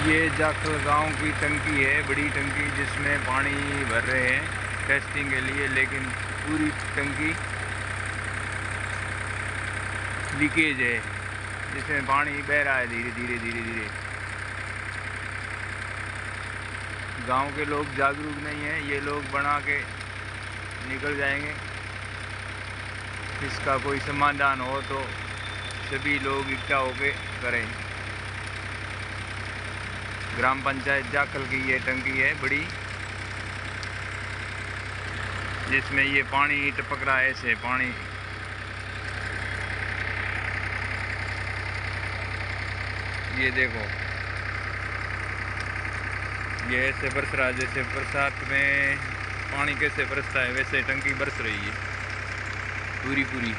ये जाखल गांव की टंकी है, बड़ी टंकी जिसमें पानी भर रहे हैं टेस्टिंग के लिए, लेकिन पूरी टंकी लीकेज है जिसमें पानी बह रहा है धीरे धीरे धीरे धीरे। गांव के लोग जागरूक नहीं हैं, ये लोग बना के निकल जाएंगे। इसका कोई समाधान हो तो सभी लोग इकट्ठा होके करें। ग्राम पंचायत जाखल की ये टंकी है बड़ी, जिसमें ये पानी टपक रहा है ऐसे पानी। ये देखो, ये ऐसे बरस रहा है जैसे बरसात में पानी कैसे बरसता है, वैसे टंकी बरस रही है पूरी पूरी।